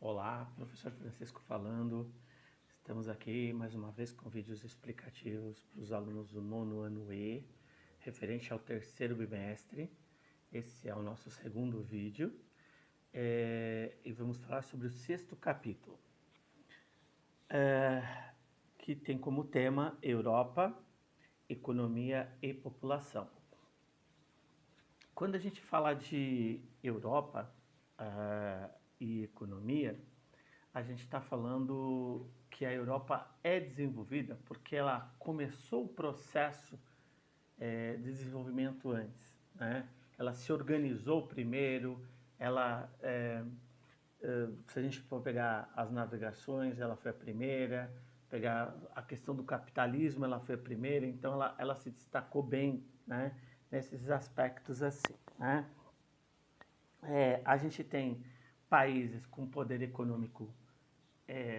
Olá, professor Francisco falando. Estamos aqui mais uma vez com vídeos explicativos para os alunos do nono ano E, referente ao terceiro bimestre. Esse é o nosso segundo vídeo e vamos falar sobre o sexto capítulo, que tem como tema Europa, Economia e População. Quando a gente fala de Europa e economia, a gente está falando que a Europa é desenvolvida porque ela começou o processo de desenvolvimento antes, né? Ela se organizou primeiro, se a gente for pegar as navegações, ela foi a primeira, pegar a questão do capitalismo, ela foi a primeira, então ela se destacou bem, né, nesses aspectos assim, né? A gente tem países com poder econômico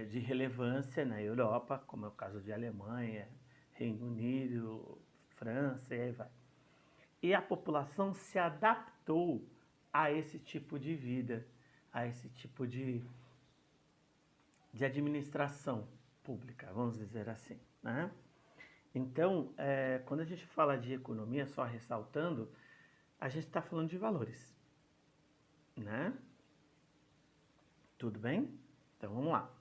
de relevância na Europa, como é o caso de Alemanha, Reino Unido, França e aí vai. E a população se adaptou a esse tipo de vida, a esse tipo de administração pública, vamos dizer assim, né? Então, quando a gente fala de economia, só ressaltando, a gente está falando de valores, né? Tudo bem? Então vamos lá.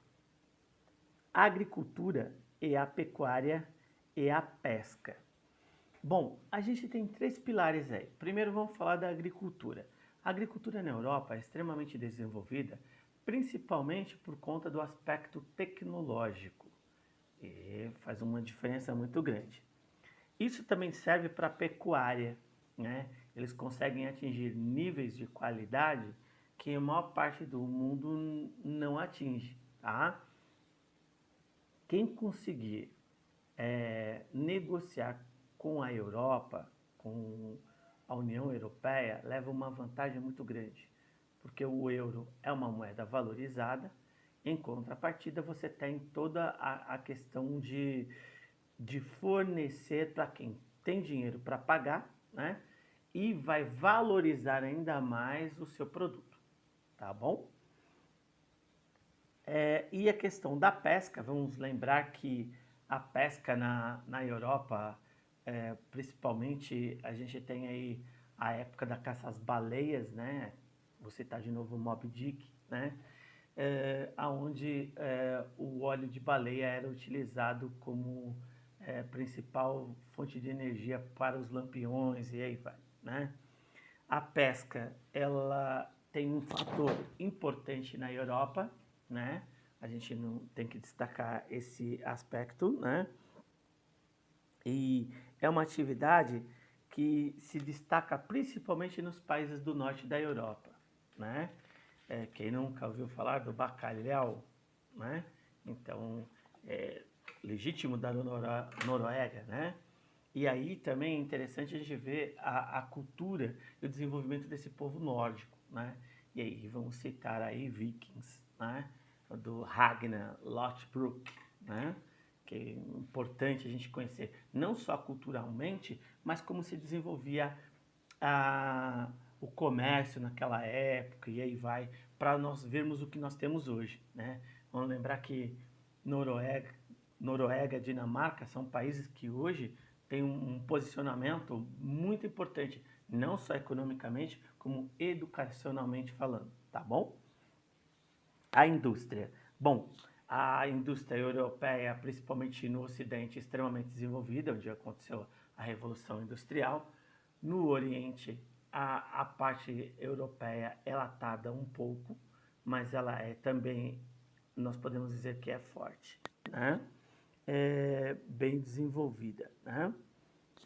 A agricultura e a pecuária e a pesca. Bom, a gente tem três pilares aí. Primeiro vamos falar da agricultura. A agricultura na Europa é extremamente desenvolvida, principalmente por conta do aspecto tecnológico. E faz uma diferença muito grande. Isso também serve para a pecuária, né? Eles conseguem atingir níveis de qualidade que a maior parte do mundo não atinge, tá? Quem conseguir negociar com a Europa, com a União Europeia, leva uma vantagem muito grande, porque o euro é uma moeda valorizada, em contrapartida você tem toda a questão de fornecer para quem tem dinheiro para pagar, né? E vai valorizar ainda mais o seu produto, tá bom? E a questão da pesca, vamos lembrar que a pesca na Europa, principalmente a gente tem aí a época da caça às baleias, né? Vou citar de novo o Moby Dick, né? Onde o óleo de baleia era utilizado como principal fonte de energia para os lampiões e aí vai, né? A pesca, ela tem um fator importante na Europa, né? A gente não tem que destacar esse aspecto, né? E é uma atividade que se destaca principalmente nos países do norte da Europa, né? Quem nunca ouviu falar do bacalhau, né? Então, é legítimo da Noruega, né? E aí também é interessante a gente ver a cultura e o desenvolvimento desse povo nórdico, né? E aí vamos citar aí Vikings, né? Do Ragnar Lothbrok, né? Que é importante a gente conhecer não só culturalmente, mas como se desenvolvia o comércio naquela época e aí vai, para nós vermos o que nós temos hoje, né? Vamos lembrar que Noruega, Dinamarca são países que hoje têm um posicionamento muito importante, não só economicamente, como educacionalmente falando, tá bom? A indústria. Bom, a indústria europeia, principalmente no Ocidente, extremamente desenvolvida, onde aconteceu a Revolução Industrial. No Oriente, a parte europeia, ela tarda um pouco, mas ela é também, nós podemos dizer que é forte, né? Bem desenvolvida, né?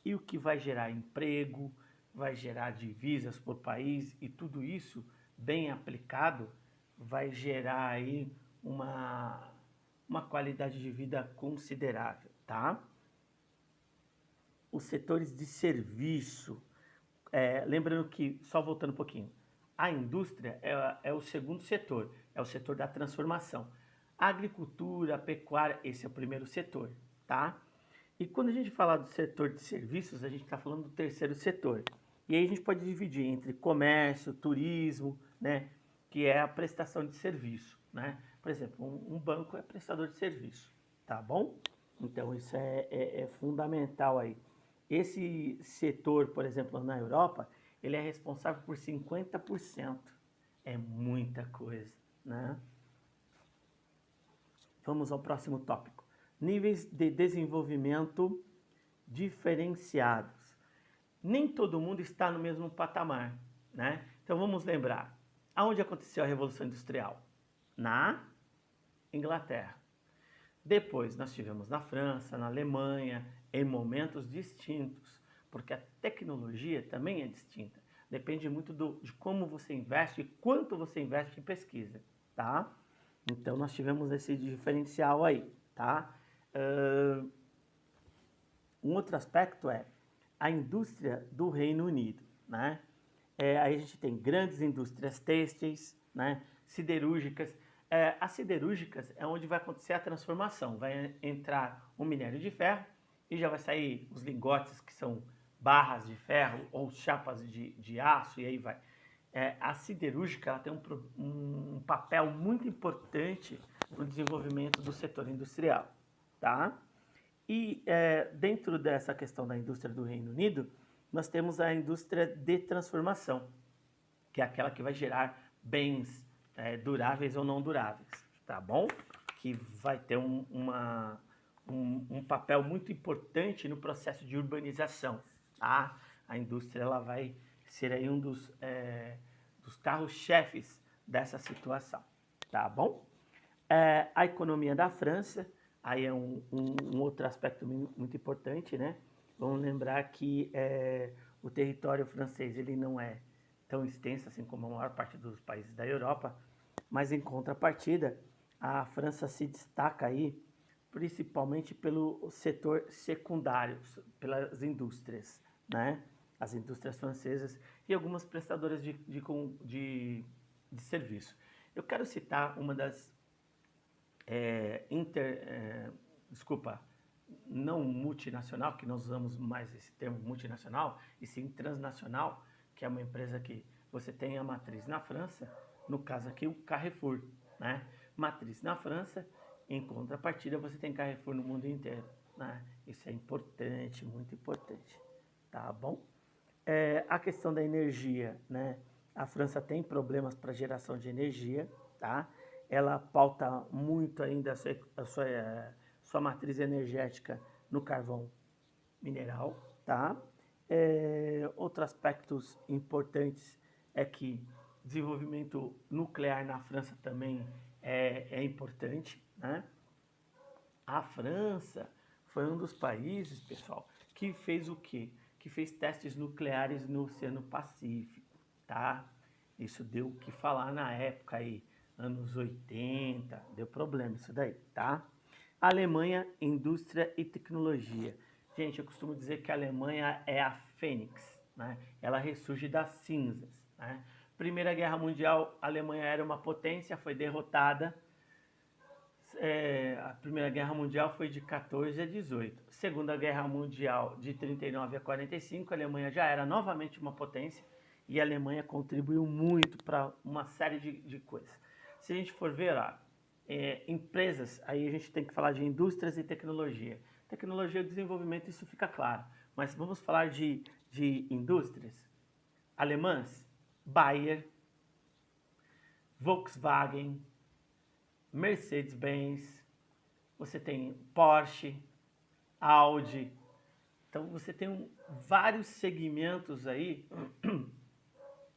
E o que vai gerar emprego, vai gerar divisas por país e tudo isso bem aplicado vai gerar aí uma qualidade de vida considerável, tá? Os setores de serviço, lembrando que, só voltando um pouquinho, a indústria é o segundo setor, é o setor da transformação. A agricultura, a pecuária, esse é o primeiro setor, tá? E quando a gente fala do setor de serviços, a gente está falando do terceiro setor. E aí a gente pode dividir entre comércio, turismo, né? que é a prestação de serviço, né? Por exemplo, um banco é prestador de serviço, tá bom? Então isso é fundamental aí. Esse setor, por exemplo, na Europa, ele é responsável por 50%. É muita coisa, né? Vamos ao próximo tópico. Níveis de desenvolvimento diferenciados. Nem todo mundo está no mesmo patamar, né? Então vamos lembrar, aonde aconteceu a Revolução Industrial? Na Inglaterra. Depois nós tivemos na França, na Alemanha, em momentos distintos, porque a tecnologia também é distinta. Depende muito de como você investe e quanto você investe em pesquisa, tá? Então nós tivemos esse diferencial aí, tá? Um outro aspecto é a indústria do Reino Unido, né? Aí a gente tem grandes indústrias têxteis, né? Siderúrgicas. As siderúrgicas é onde vai acontecer a transformação. Vai entrar o minério de ferro e já vai sair os lingotes, que são barras de ferro ou chapas de aço, e aí vai. A siderúrgica ela tem um papel muito importante no desenvolvimento do setor industrial, tá? E dentro dessa questão da indústria do Reino Unido, nós temos a indústria de transformação, que é aquela que vai gerar bens duráveis ou não duráveis, tá bom? Que vai ter um papel muito importante no processo de urbanização, tá? A indústria ela vai ser aí um dos carros-chefes dessa situação, tá bom? A economia da França, aí é um outro aspecto muito importante, né? Vamos lembrar que o território francês ele não é tão extenso assim como a maior parte dos países da Europa, mas em contrapartida, a França se destaca aí principalmente pelo setor secundário, pelas indústrias, né? As indústrias francesas e algumas prestadoras de serviço. Eu quero citar uma das não multinacional, que nós usamos mais esse termo multinacional, e sim transnacional, que é uma empresa que você tem a matriz na França, no caso aqui o Carrefour, né? Matriz na França, em contrapartida você tem Carrefour no mundo inteiro, né? Isso é importante, muito importante, tá bom? A questão da energia, né? A França tem problemas para geração de energia, tá? Ela pauta muito ainda a sua matriz energética no carvão mineral, tá? Outros aspectos importantes é que desenvolvimento nuclear na França também é importante, né? A França foi um dos países, pessoal, que fez o quê? Que fez testes nucleares no Oceano Pacífico, tá? Isso deu o que falar na época aí, anos 80, deu problema isso daí, tá? Alemanha, indústria e tecnologia. Gente, eu costumo dizer que a Alemanha é a fênix, né? Ela ressurge das cinzas, né? Primeira Guerra Mundial, a Alemanha era uma potência, foi derrotada. A Primeira Guerra Mundial foi de 14 a 18. Segunda Guerra Mundial, de 39 a 45, a Alemanha já era novamente uma potência e a Alemanha contribuiu muito para uma série de coisas. Se a gente for ver lá, empresas, aí a gente tem que falar de indústrias e tecnologia. Tecnologia e desenvolvimento, isso fica claro. Mas vamos falar de indústrias alemãs, Bayer, Volkswagen, Mercedes-Benz, você tem Porsche, Audi. Então você tem vários segmentos aí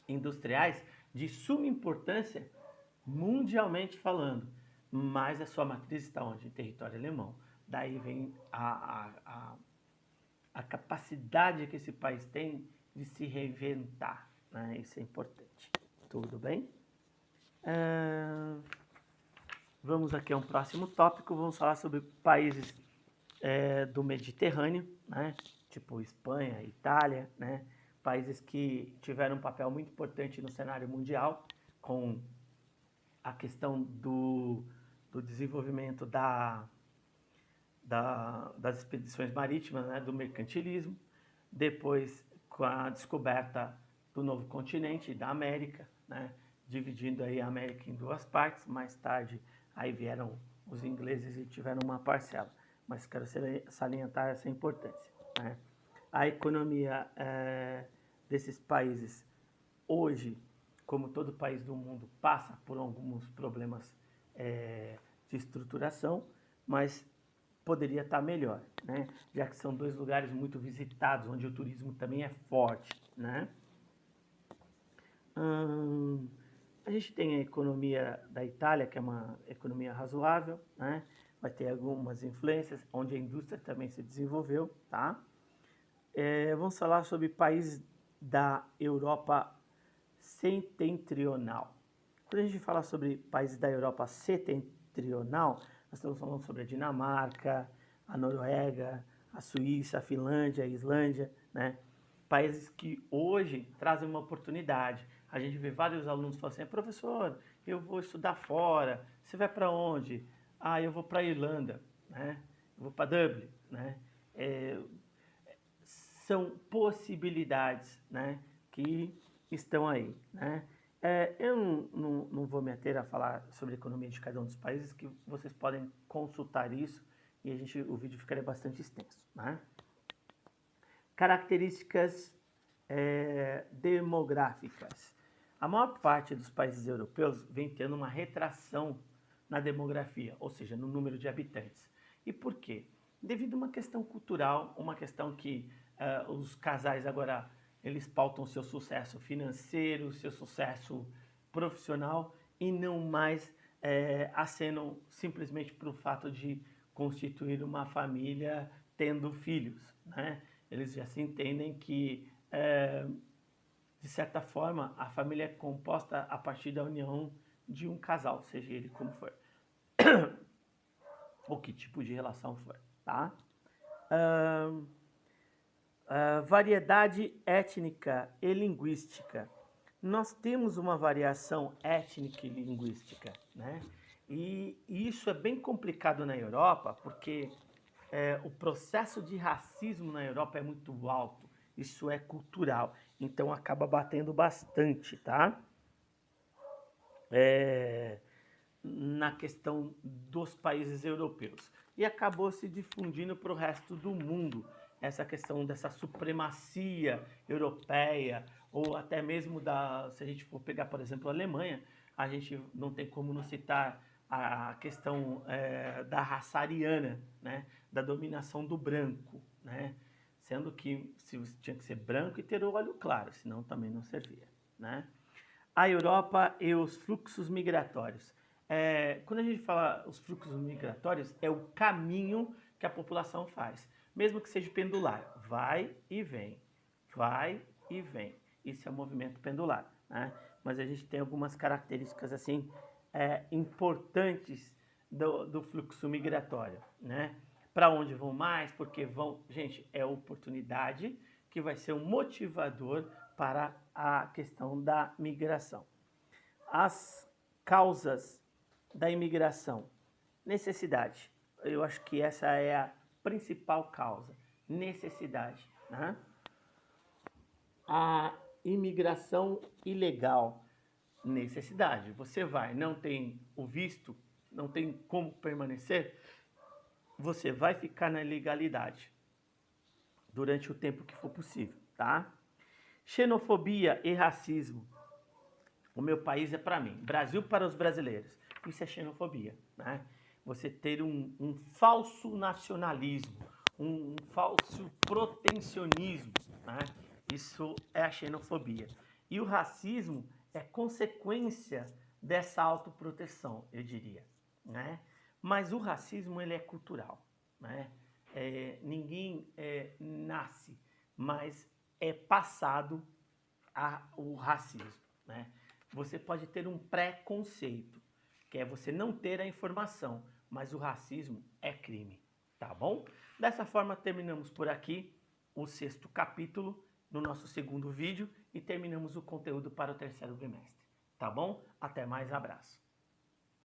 industriais de suma importância mundialmente falando, mas a sua matriz está onde? Em território alemão. Daí vem a capacidade que esse país tem de se reinventar, né? Isso é importante. Tudo bem? Vamos aqui a um próximo tópico, vamos falar sobre países do Mediterrâneo, né? Tipo Espanha, Itália, né? Países que tiveram um papel muito importante no cenário mundial, com a questão do desenvolvimento das expedições marítimas, né? Do mercantilismo, depois com a descoberta do novo continente, da América, né? dividindo aí a América em duas partes. Mais tarde aí vieram os ingleses e tiveram uma parcela. Mas quero salientar essa importância, né? A economia desses países hoje, como todo país do mundo, passa por alguns problemas de estruturação, mas poderia estar melhor, né? Já que são dois lugares muito visitados, onde o turismo também é forte, né? A gente tem a economia da Itália, que é uma economia razoável, né? Vai ter algumas influências, onde a indústria também se desenvolveu, tá? Vamos falar sobre países da Europa setentrional. Quando a gente fala sobre países da Europa setentrional, nós estamos falando sobre a Dinamarca, a Noruega, a Suíça, a Finlândia, a Islândia, né? Países que hoje trazem uma oportunidade. A gente vê vários alunos falando assim, professor, eu vou estudar fora, você vai para onde? Ah, eu vou para a Irlanda, né? Eu vou para Dublin, né? São possibilidades, né, que estão aí, né? Eu não vou me ater a falar sobre a economia de cada um dos países, que vocês podem consultar isso e o vídeo ficaria bastante extenso, né? Características demográficas. A maior parte dos países europeus vem tendo uma retração na demografia, ou seja, no número de habitantes. E por quê? Devido a uma questão cultural, uma questão que os casais agora eles pautam seu sucesso financeiro, seu sucesso profissional e não mais acenam simplesmente pelo fato de constituir uma família tendo filhos, né? Eles já se entendem que, de certa forma, a família é composta a partir da união de um casal, seja ele como for, ou que tipo de relação for, tá? Variedade étnica e linguística. Nós temos uma variação étnica e linguística, né? E isso é bem complicado na Europa, porque o processo de racismo na Europa é muito alto. Isso é cultural, então acaba batendo bastante, tá? Na questão dos países europeus. E acabou se difundindo para o resto do mundo, essa questão dessa supremacia europeia, ou até mesmo se a gente for pegar, por exemplo, a Alemanha, a gente não tem como não citar a questão da raça ariana, né? Da dominação do branco, né? Sendo que tinha que ser branco e ter o olho claro, senão também não servia, né? A Europa e os fluxos migratórios. Quando a gente fala os fluxos migratórios, é o caminho que a população faz, mesmo que seja pendular, vai e vem, vai e vem. Isso é um movimento pendular, né? Mas a gente tem algumas características assim importantes do fluxo migratório, né? Para onde vão mais? Porque vão, gente, é oportunidade que vai ser um motivador para a questão da migração. As causas da imigração. Necessidade. Eu acho que essa é a principal causa. Necessidade, né? A imigração ilegal. Necessidade. Você vai, não tem o visto, não tem como permanecer, você vai ficar na ilegalidade durante o tempo que for possível, tá? Xenofobia e racismo. O meu país é para mim, Brasil para os brasileiros. Isso é xenofobia, né? Você ter um falso nacionalismo, um falso protecionismo, né? Isso é a xenofobia. E o racismo é consequência dessa autoproteção, eu diria, né? Mas o racismo, ele é cultural, né? Ninguém nasce, mas é passado o racismo, né? Você pode ter um preconceito, que é você não ter a informação, mas o racismo é crime, tá bom? Dessa forma, terminamos por aqui o 6º capítulo no nosso 2º vídeo e terminamos o conteúdo para o 3º bimestre, tá bom? Até mais, abraço.